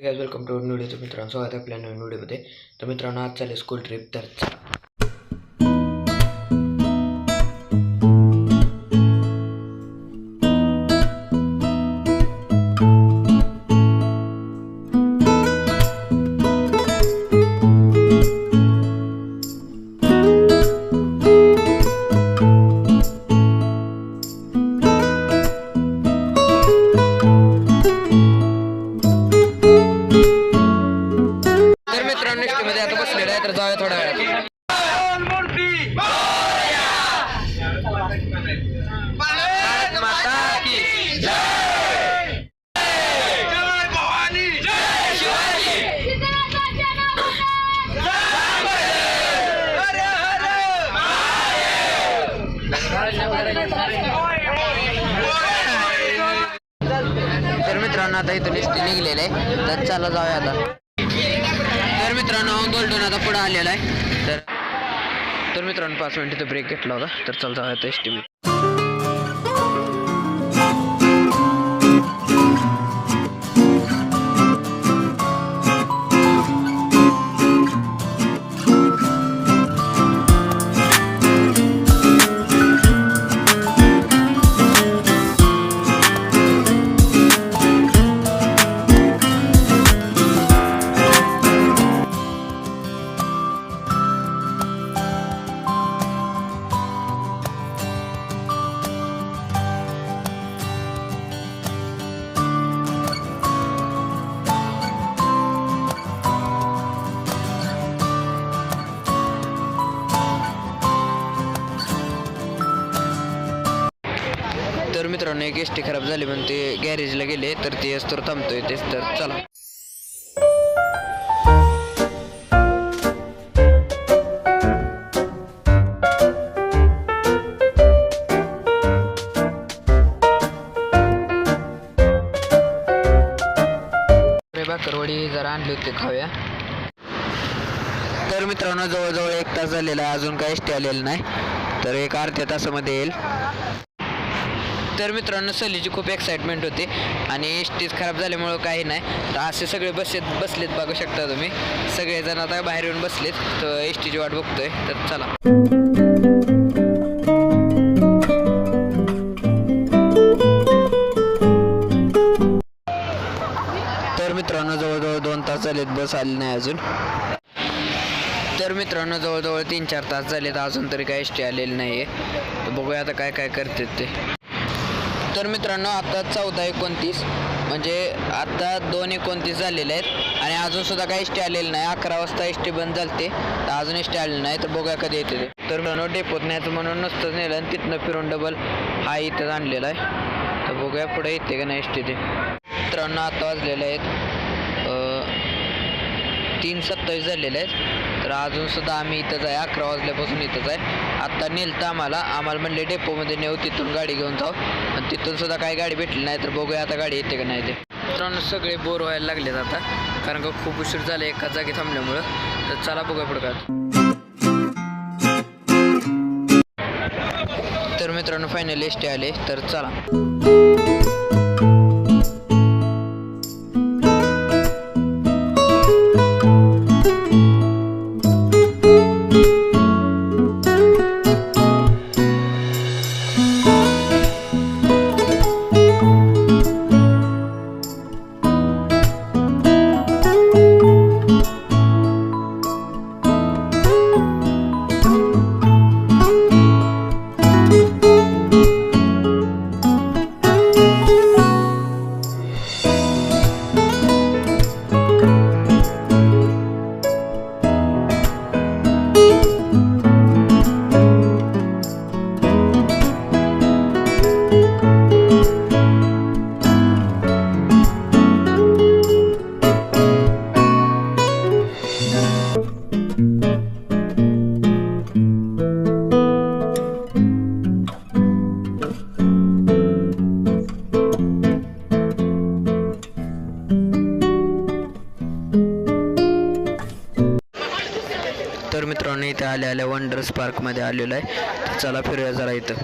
Guys welcome to new video. मित्रांनो स्वागत आहे आपल्या नवीन व्हिडिओमध्ये. तर मित्रांनो आज चालेल स्कूल ट्रिप. तर मध्ये आता बसलेला आहे, तर जाऊया थोड्या वेळात. भारत माता की जय. जय भवानी. जय शिवाजी. तर मित्रांनो आता इथून एसटी निघलेलं आहे, तर चला जाऊया आता. तर मित्रांनो गोल्डन आता पुढे आलेला आहे. तर मित्रांनो 5 मिनिट इथं ब्रेक घेतला होता. तर चल जाऊया आता एसटी. तर मित्रांनो एक एसटी खराब झाली म्हणून ते गॅरेजला गेले, तर ते असतो थांबतोय तेच. तर चला. भाकरवडी जरा आणली होती, खाऊया. तर मित्रांनो जवळजवळ 1 तास झालेला आहे, अजून काही एसटी आलेलं नाही. तर एक अर्ध्या तासामध्ये येईल. तर मित्रांनो सहलीची खूप एक्साइटमेंट होती आणि एसटीच खराब झाल्यामुळं काही नाही. तर असे सगळे बसलेत बघू शकता तुम्ही. सगळेजण आता बाहेर येऊन बसलेत, तर एसटीची वाट बघतोय. तर चला. तर मित्रांनो जवळजवळ 2 तास झालेत, बस आली नाही अजून. तर मित्रांनो जवळजवळ 3-4 तास झालेत, अजून तरी काही एसटी आलेली नाही आहे. तर बघूया आता काय काय करतात ते. तर मित्रांनो आता 14:29 म्हणजे आता 2:29 झालेले आहेत आणि अजून सुद्धा काही एसटी आलेली नाही. 11 वाजता एसटी बंद झालते, तर अजून एसटी आलेली नाही. तर बघूया कधी येते ते. तर मित्रांनो डेपोत न्यायचं म्हणून नसतंच नेलं आणि तिथनं फिरून डबल हा इथं आणलेला आहे. तर बघूया पुढे येते का नाही एसटी ते. मित्रांनो आता वाजलेले आहेत 3:27 झालेले आहेत. तर अजून सुद्धा आम्ही इथंच आहे, 11 वाजल्यापासून इथंच आहे. आत्ता नेलतं आम्हाला म्हणले डेपोमध्ये नेऊ, तिथून गाडी घेऊन जाऊ. आणि तिथून सुद्धा काही गाडी भेटली नाही. तर बघूया आता गाडी येते का नाही ते. मित्रांनो सगळे बोर व्हायला लागलेत आता, कारण का खूप उशीर झाला एका जागी थांबल्यामुळं. तर चला बघूया पुढं का. तर मित्रांनो फायनली एसटी आले, तर चला. तर मित्रांनो इथे आल्या वंडर्स पार्कमध्ये आलेलो आहे. चला फिरूया जरा इथं.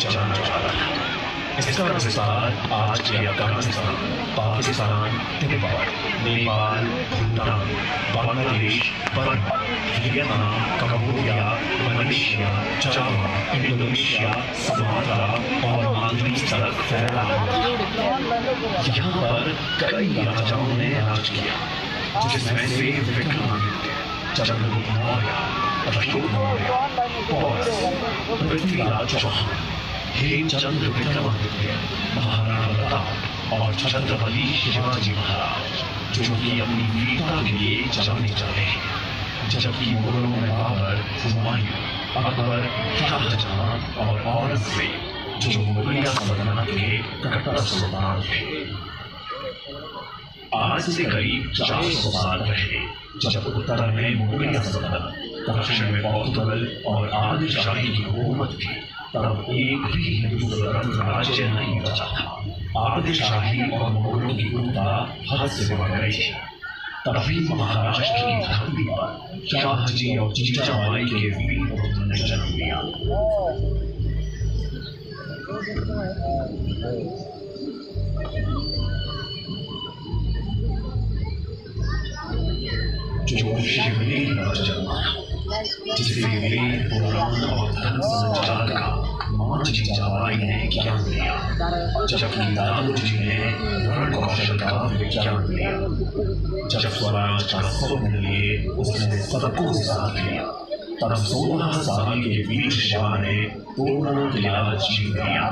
जाना चाहता है। इसका विस्तार आज के Afghanistan, Pakistan, Tibet, Nepal, Bhutan, Bangladesh, Burma, Vietnam, Cambodia, Malaysia, Java, Indonesia, Sumatra और मालदीव तक फैला हुआ है। यहाँ पर कई राजाओं ने राज किया, जिसमें से विक्रमादित्य, चंद्रगुप्त मौर्य, अशोक मौर्य, पौरस, पृथ्वीराज चौहान, हेमचंद्र विक्रमादित्य, महाराणा प्रताप और छत्रपति शिवाजी महाराज, जो कि अपनी वीरता के लिए जाने जाते हैं। जबकि मुगलों में बाबर, हुमायूं, अकबर, शाहजहां और औरंगजेब, जो मुगलिया सल्तनत के कट्टर सुल्तान थे। आज से करीब 400 साल पहले जब उत्तर में मुगलिया सल्तनत, दक्षिण में पोर्तुगल और आदिलशाही की हुकूमत थी, तब एक भी हिंदू स्वतंत्र राज्य नहीं बचा था। आदिलशाही और मुगलों की कुंठा हद से बढ़ गई थी। तभी महाराष्ट्र की धरती पर शाहजी और जीजाबाई के वीर पुत्र ने जन्म लिया। जो शिवलिंग पर जन्मा, जिसे वेद, पुराण और धर्म संचार का मां जीजाबाई ने ज्ञान दिया, जबकि लालू जी ने रण कौशल का विज्ञान दिया। जब स्वराज का स्वप्न लिए उसने सबको साथ लिया, तब 16 साल के वीर शिवा ने पूर्ण किला जीत लिया।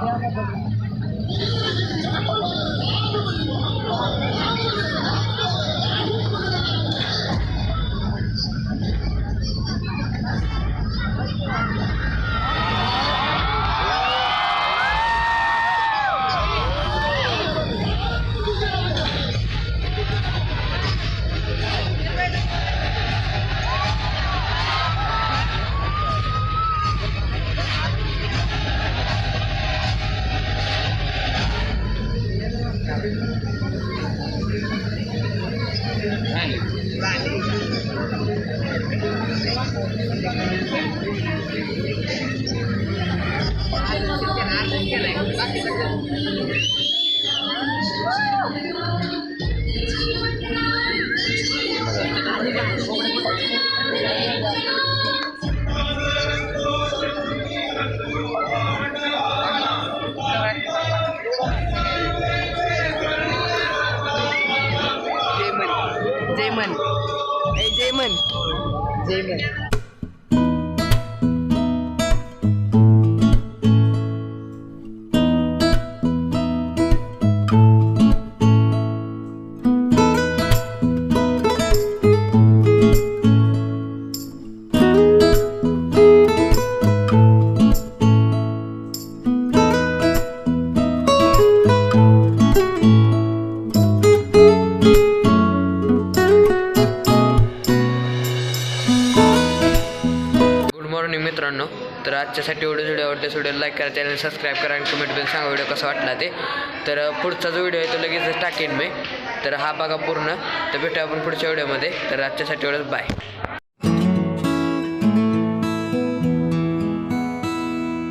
Jayman. मित्रांनो, तर आजच्यासाठी व्हिडिओ आवडल्यास व्हिडिओ लाईक करा, चॅनल सबस्क्राईब करा आणि कमेंटमध्ये सांगा व्हिडिओ कसा वाटला ते. तर पुढचा जो व्हिडिओ आहे तो लगेच टाकेन मी. तर हा बघा पूर्ण. तर भेटूया आपण पुढच्या व्हिडिओमध्ये. तर आजच्यासाठी एवढंच, बाय.